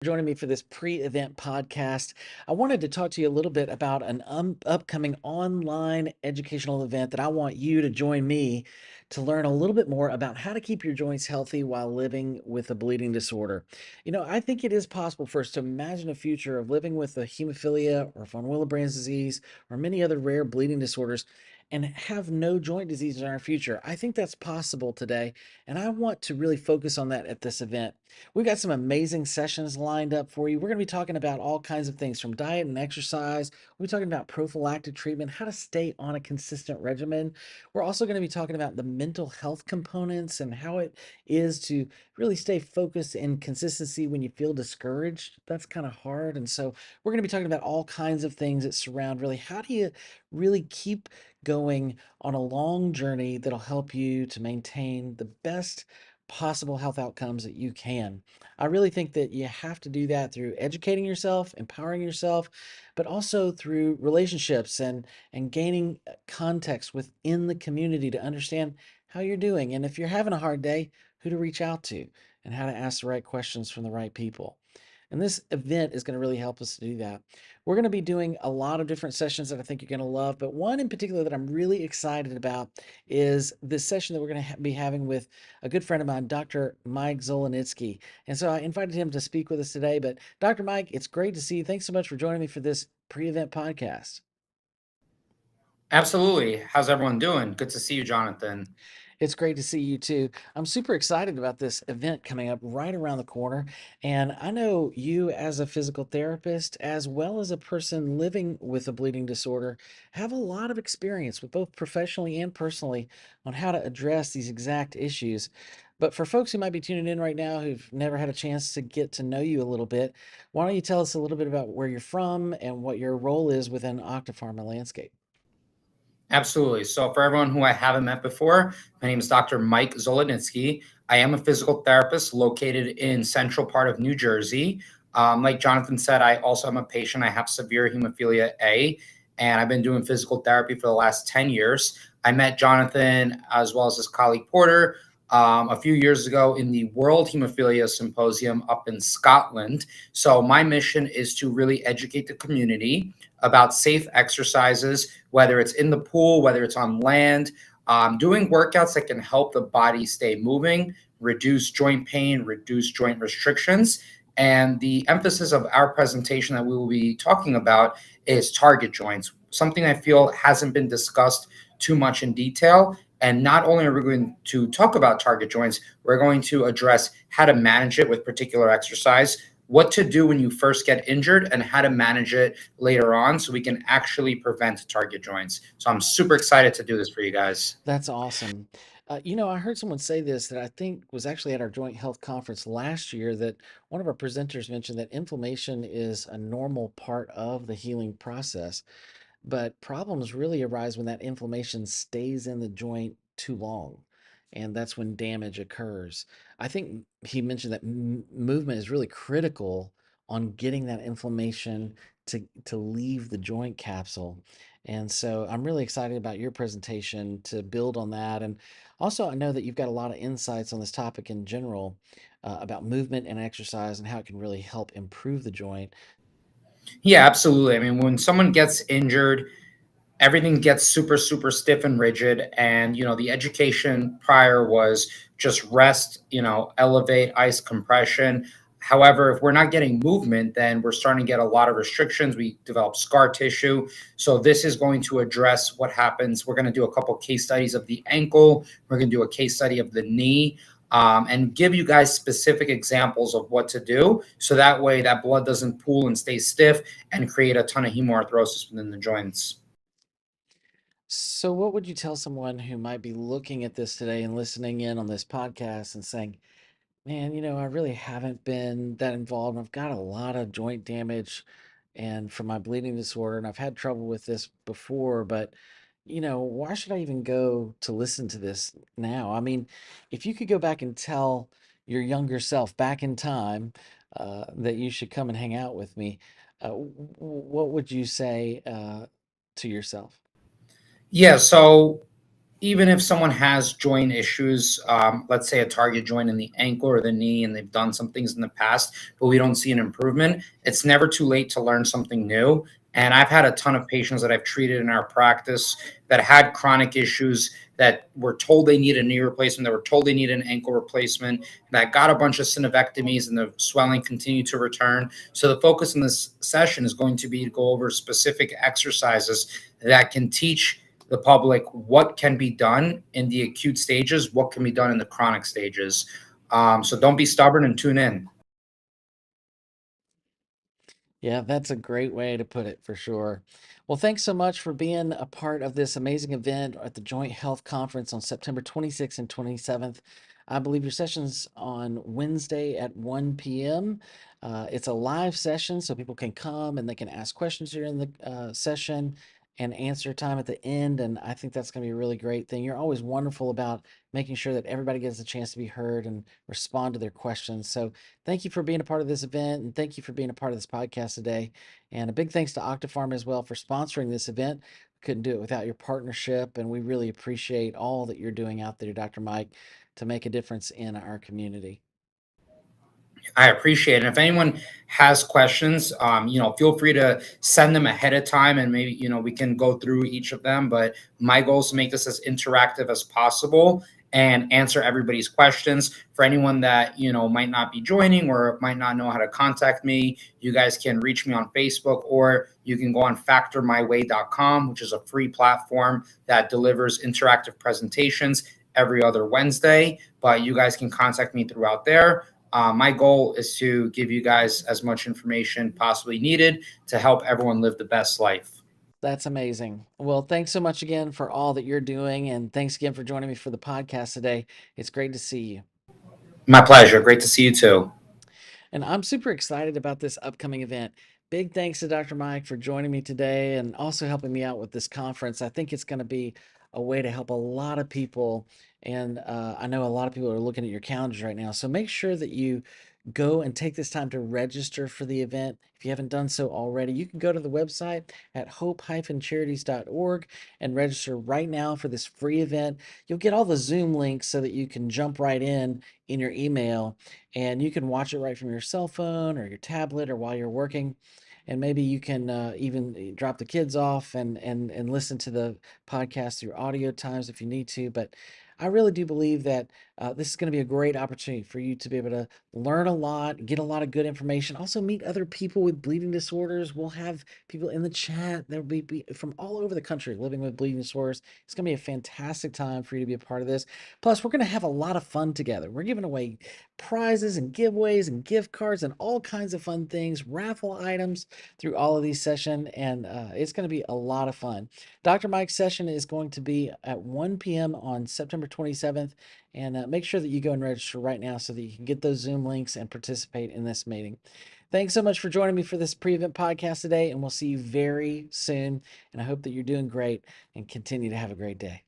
Joining me for this pre-event podcast. I wanted to talk to you a little bit about an upcoming online educational event that I want you to join me to learn a little bit more about how to keep your joints healthy while living with a bleeding disorder. I think it is possible for us to imagine a future of living with a hemophilia or von Willebrand's disease or many other rare bleeding disorders and have no joint disease in our future. I think that's possible today, and I want to really focus on that at this event. We've got some amazing sessions lined up for you. We're going to be talking about all kinds of things from diet and exercise. We'll be talking about prophylactic treatment, how to stay on a consistent regimen. We're also going to be talking about the mental health components and how it is to really stay focused and consistency when you feel discouraged. That's kind of hard. And so we're going to be talking about all kinds of things that surround really how do you really keep going on a long journey that'll help you to maintain the best possible health outcomes that you can. I really think that you have to do that through educating yourself, empowering yourself, but also through relationships and gaining context within the community to understand how you're doing. And if you're having a hard day, who to reach out to and how to ask the right questions from the right people. And this event is going to really help us to do that. We're going to be doing a lot of different sessions that I think you're going to love, but one in particular that I'm really excited about is this session that we're going to be having with a good friend of mine, Dr. Mike Zolotnisky. And so I invited him to speak with us today. But Dr. Mike, it's great to see you. Thanks so much for joining me for this pre-event podcast. Absolutely. How's everyone doing? Good to see you, Jonathan. It's great to see you too. I'm super excited about this event coming up right around the corner. And I know you, as a physical therapist, as well as a person living with a bleeding disorder, have a lot of experience with both professionally and personally on how to address these exact issues. But for folks who might be tuning in right now who've never had a chance to get to know you a little bit, why don't you tell us a little bit about where you're from and what your role is within Octapharma Landscape? Absolutely. So, for everyone who I haven't met before, my name is Dr. Mike Zolotnisky. I am a physical therapist located in central part of New Jersey. Like Jonathan said, I also am a patient. I have severe hemophilia A, and I've been doing physical therapy for the last 10 years. I met Jonathan as well as his colleague Porter a few years ago in the World Hemophilia Symposium up in Scotland. So, my mission is to really educate the community about safe exercises, whether it's in the pool, whether it's on land, doing workouts that can help the body stay moving, reduce joint pain, reduce joint restrictions. And the emphasis of our presentation that we will be talking about is target joints, something I feel hasn't been discussed too much in detail. And not only are we going to talk about target joints, we're going to address how to manage it with particular exercise, what to do when you first get injured, and how to manage it later on so we can actually prevent target joints. So I'm super excited to do this for you guys. That's awesome. I heard someone say this that I think was actually at our joint health conference last year that one of our presenters mentioned that inflammation is a normal part of the healing process. But problems really arise when that inflammation stays in the joint too long. And that's when damage occurs. I think he mentioned that movement is really critical on getting that inflammation to leave the joint capsule. And so I'm really excited about your presentation to build on that. And also, I know that you've got a lot of insights on this topic in general about movement and exercise and how it can really help improve the joint. Yeah, absolutely. I mean, when someone gets injured, everything gets super, super stiff and rigid. And, the education prior was just rest, elevate, ice compression. However, if we're not getting movement, then we're starting to get a lot of restrictions. We develop scar tissue. So this is going to address what happens. We're going to do a couple case studies of the ankle. We're going to do a case study of the knee. And give you guys specific examples of what to do. So that way that blood doesn't pool and stay stiff and create a ton of hemoarthrosis within the joints. So, what would you tell someone who might be looking at this today and listening in on this podcast and saying, man, I really haven't been that involved. I've got a lot of joint damage and from my bleeding disorder, and I've had trouble with this before, but why should I even go to listen to this now? I mean, if you could go back and tell your younger self back in time that you should come and hang out with me, what would you say to yourself? Yeah, so even if someone has joint issues, let's say a target joint in the ankle or the knee, and they've done some things in the past, but we don't see an improvement, it's never too late to learn something new. And I've had a ton of patients that I've treated in our practice that had chronic issues, that were told they need a knee replacement, that were told they need an ankle replacement, that got a bunch of synovectomies and the swelling continued to return. So the focus in this session is going to be to go over specific exercises that can teach the public what can be done in the acute stages, what can be done in the chronic stages. So don't be stubborn and tune in. Yeah, that's a great way to put it for sure. Well, thanks so much for being a part of this amazing event at the Joint Health Conference on September 26th and 27th. I believe your session's on Wednesday at 1 p.m. It's a live session, so people can come and they can ask questions during the session and answer time at the end. And I think that's going to be a really great thing. You're always wonderful about making sure that everybody gets a chance to be heard and respond to their questions. So thank you for being a part of this event, and thank you for being a part of this podcast today. And a big thanks to Octapharm as well for sponsoring this event. Couldn't do it without your partnership, and we really appreciate all that you're doing out there, Dr. Mike, to make a difference in our community. I appreciate it. And if anyone has questions, feel free to send them ahead of time, and maybe, we can go through each of them. But my goal is to make this as interactive as possible and answer everybody's questions. For anyone that, might not be joining or might not know how to contact me, you guys can reach me on Facebook, or you can go on factormyway.com, which is a free platform that delivers interactive presentations every other Wednesday. But you guys can contact me throughout there. My goal is to give you guys as much information possibly needed to help everyone live the best life. That's amazing. Well, thanks so much again for all that you're doing, and thanks again for joining me for the podcast today. It's great to see you. My pleasure. Great to see you too. And I'm super excited about this upcoming event. Big thanks to Dr. Mike for joining me today and also helping me out with this conference. I think it's going to be a way to help a lot of people. And I know a lot of people are looking at your calendars right now. So make sure that you go and take this time to register for the event. If you haven't done so already, you can go to the website at hope-charities.org and register right now for this free event. You'll get all the Zoom links so that you can jump right in your email, and you can watch it right from your cell phone or your tablet or while you're working. And maybe you can even drop the kids off and listen to the podcast through audio times if you need to. But I really do believe that this is going to be a great opportunity for you to be able to learn a lot, get a lot of good information, also meet other people with bleeding disorders. We'll have people in the chat that will be from all over the country living with bleeding disorders. It's going to be a fantastic time for you to be a part of this. Plus, we're going to have a lot of fun together. We're giving away prizes and giveaways and gift cards and all kinds of fun things, raffle items through all of these sessions, and it's going to be a lot of fun. Dr. Mike's session is going to be at 1 p.m. on September 27th, and make sure that you go and register right now so that you can get those Zoom links and participate in this meeting. Thanks so much for joining me for this pre-event podcast today, and we'll see you very soon. And I hope that you're doing great and continue to have a great day.